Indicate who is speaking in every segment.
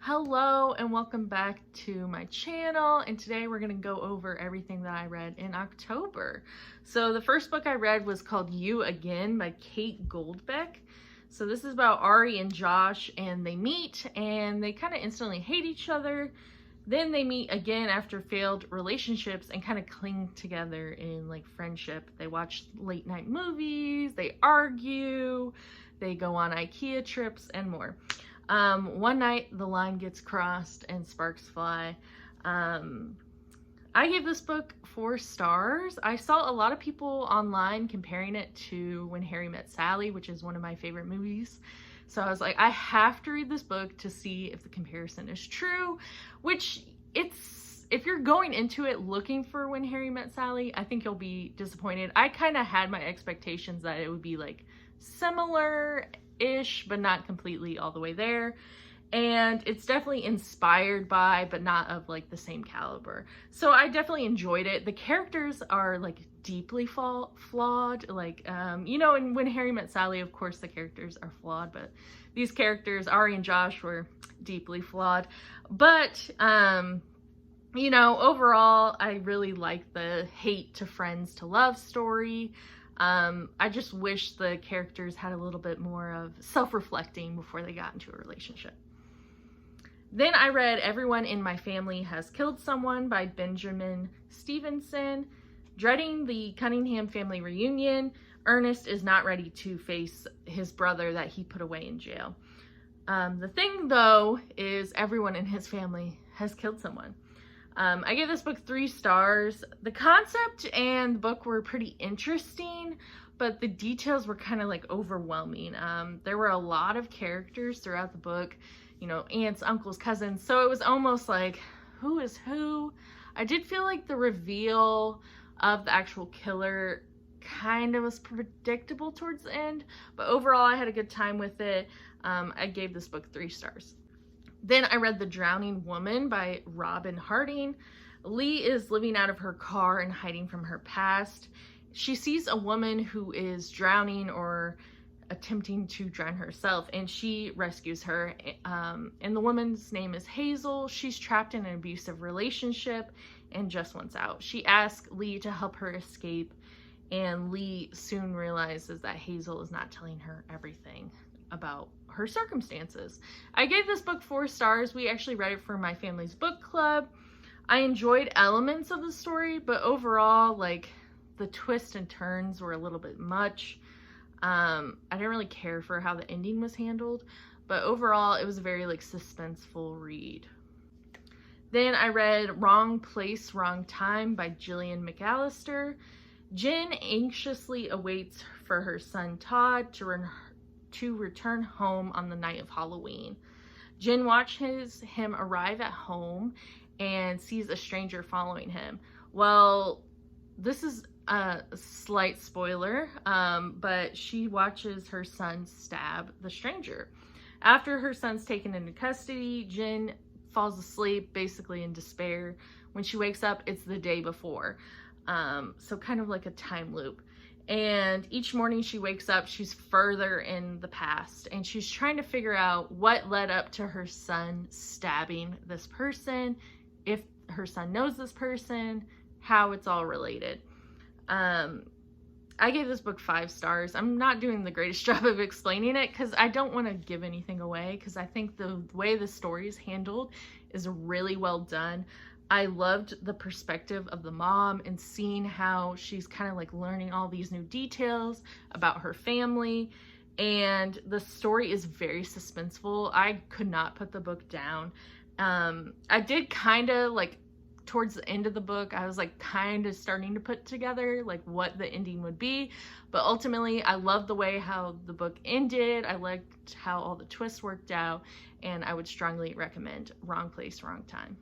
Speaker 1: Hello and welcome back to my channel, and today we're going to go over everything that I read in October. So the first book I read was called You Again by Kate Goldbeck. So this is about Ari and Josh, and they meet and they kind of instantly hate each other. Then they meet again after failed relationships and kind of cling together in like friendship. They watch late night movies, they argue, they go on IKEA trips and more. One night the line gets crossed and sparks fly. I gave this book 4 stars. I saw a lot of people online comparing it to When Harry Met Sally, which is one of my favorite movies. So I was like, I have to read this book to see if the comparison is true, which if you're going into it looking for When Harry Met Sally, I think you'll be disappointed. I kind of had my expectations that it would be like similar-ish, but not completely all the way there. And it's definitely inspired by, but not of like the same caliber. So I definitely enjoyed it. The characters are like deeply flawed. Like, and When Harry Met Sally, of course, the characters are flawed, but these characters, Ari and Josh, were deeply flawed. But, overall, I really like the hate to friends to love story. I just wish the characters had a little bit more of self-reflecting before they got into a relationship. Then I read Everyone in My Family Has Killed Someone by Benjamin Stevenson. Dreading the Cunningham family reunion, Ernest is not ready to face his brother that he put away in jail. The thing, though, is everyone in his family has killed someone. I gave this book 3 stars. The concept and the book were pretty interesting, but the details were kind of like overwhelming. There were a lot of characters throughout the book, aunts, uncles, cousins, so it was almost like, who is who? I did feel like the reveal of the actual killer kind of was predictable towards the end, but overall I had a good time with it. I gave this book 3 stars. Then I read The Drowning Woman by Robin Harding. Lee is living out of her car and hiding from her past. She sees a woman who is drowning or attempting to drown herself, and she rescues her. And the woman's name is Hazel. She's trapped in an abusive relationship and just wants out. She asks Lee to help her escape, and Lee soon realizes that Hazel is not telling her everything about her circumstances. I gave this book 4 stars. We actually read it for my family's book club. I enjoyed elements of the story, but overall, like, the twists and turns were a little bit much. I didn't really care for how the ending was handled, but overall it was a very like suspenseful read. Then I read Wrong Place, Wrong Time by Gillian McAllister. Jen anxiously awaits for her son Todd to return home on the night of Halloween. Jen watches him arrive at home and sees a stranger following him. Well, this is a slight spoiler, but she watches her son stab the stranger. After her son's taken into custody, Jen falls asleep basically in despair. When she wakes up, it's the day before. So kind of like a time loop. And each morning she wakes up, she's further in the past, and she's trying to figure out what led up to her son stabbing this person, if her son knows this person, how it's all related. I gave this book 5 stars. I'm not doing the greatest job of explaining it because I don't want to give anything away, because I think the way the story is handled is really well done. I loved the perspective of the mom and seeing how she's kind of like learning all these new details about her family, and the story is very suspenseful. I could not put the book down. I did kind of like towards the end of the book, I was like kind of starting to put together like what the ending would be, but ultimately I loved the way how the book ended. I liked how all the twists worked out, and I would strongly recommend Wrong Place, Wrong Time.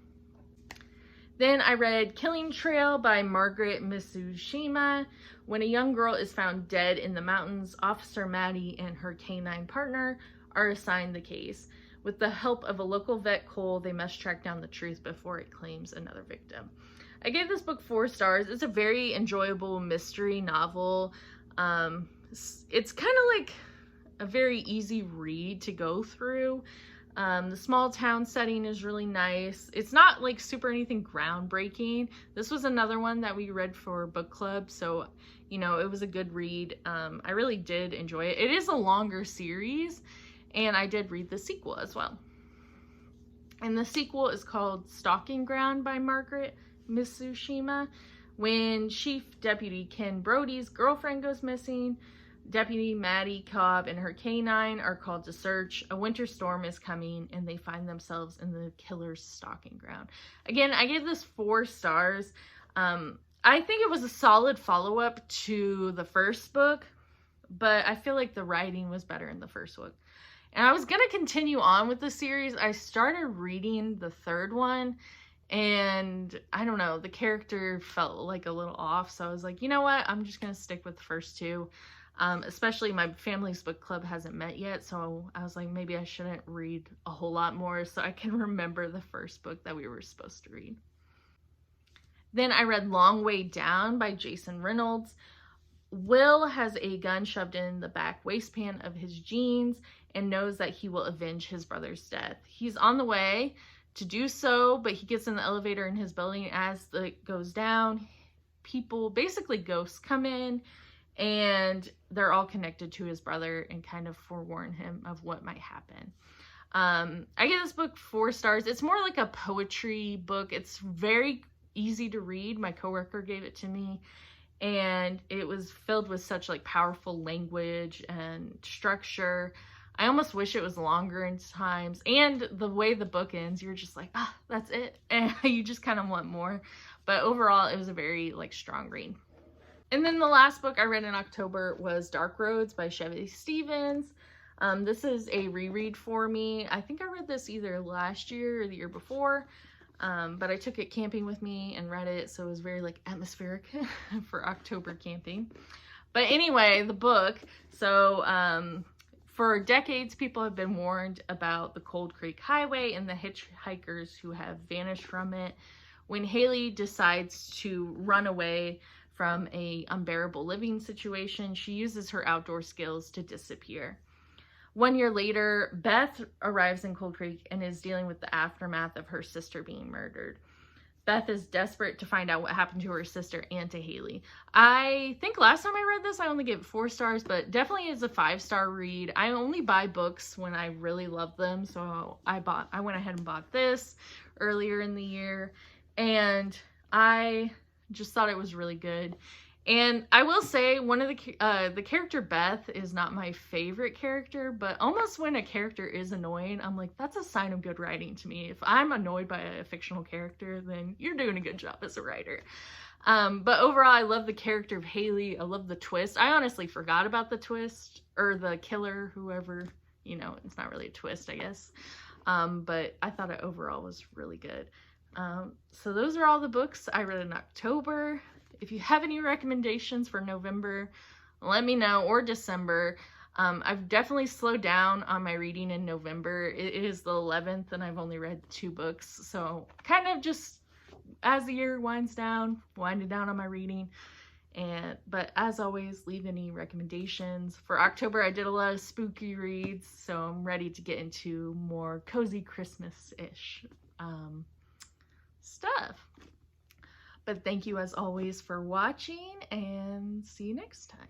Speaker 1: Then I read Killing Trail by Margaret Mitsushima. When a young girl is found dead in the mountains, Officer Maddie and her canine partner are assigned the case. With the help of a local vet, Cole, they must track down the truth before it claims another victim. I gave this book 4 stars. It's a very enjoyable mystery novel. It's kind of like a very easy read to go through. The small town setting is really nice. It's not like super anything groundbreaking. This was another one that we read for book club, so you know, it was a good read. I really did enjoy it. It is a longer series, and I did read the sequel as well. And the sequel is called Stalking Ground by Margaret Mitsushima. When Chief Deputy Ken Brody's girlfriend goes missing, Deputy Maddie Cobb and her canine are called to search. A winter storm is coming, and they find themselves in the killer's stalking ground. Again, I gave this 4 stars. I think it was a solid follow-up to the first book, but I feel like the writing was better in the first book. And I was going to continue on with the series. I started reading the 3rd one, and I don't know, the character felt like a little off. So I was like, you know what? I'm just going to stick with the first 2. Especially my family's book club hasn't met yet. So I was like, maybe I shouldn't read a whole lot more so I can remember the first book that we were supposed to read. Then I read Long Way Down by Jason Reynolds. Will has a gun shoved in the back waistband of his jeans and knows that he will avenge his brother's death. He's on the way to do so, but he gets in the elevator in his building. As it goes down, people, basically ghosts, come in, and they're all connected to his brother and kind of forewarn him of what might happen. I give this book 4 stars. It's more like a poetry book. It's very easy to read. My coworker gave it to me, and it was filled with such like powerful language and structure. I almost wish it was longer in times, and the way the book ends, you're just like, ah, that's it, and you just kind of want more. But overall, it was a very like strong read. And then the last book I read in October was Dark Roads by Chevy Stevens. This is a reread for me. I think I read this either last year or the year before, but I took it camping with me and read it, so it was very like atmospheric for October camping. But anyway, the book, so for decades, people have been warned about the Cold Creek Highway and the hitchhikers who have vanished from it. When Haley decides to run away from an unbearable living situation, she uses her outdoor skills to disappear. 1 year later, Beth arrives in Cold Creek and is dealing with the aftermath of her sister being murdered. Beth is desperate to find out what happened to her sister and to Haley. I think last time I read this, I only gave it 4 stars, but definitely is a 5-star read. I only buy books when I really love them, so I went ahead and bought this earlier in the year, and I just thought it was really good. And I will say, one of the character Beth is not my favorite character, but almost when a character is annoying, I'm like, that's a sign of good writing to me. If I'm annoyed by a fictional character, then you're doing a good job as a writer. But overall, I love the character of Haley. I love the twist. I honestly forgot about the twist, or the killer, whoever, you know, it's not really a twist, I guess. But I thought it overall was really good. So those are all the books I read in October. If you have any recommendations for November, let me know, or December. I've definitely slowed down on my reading in November. It is the 11th and I've only read 2 books. So kind of just as the year winds down, winding down on my reading. But as always, leave any recommendations. For October, I did a lot of spooky reads, so I'm ready to get into more cozy Christmas-ish stuff. But thank you as always for watching, and see you next time.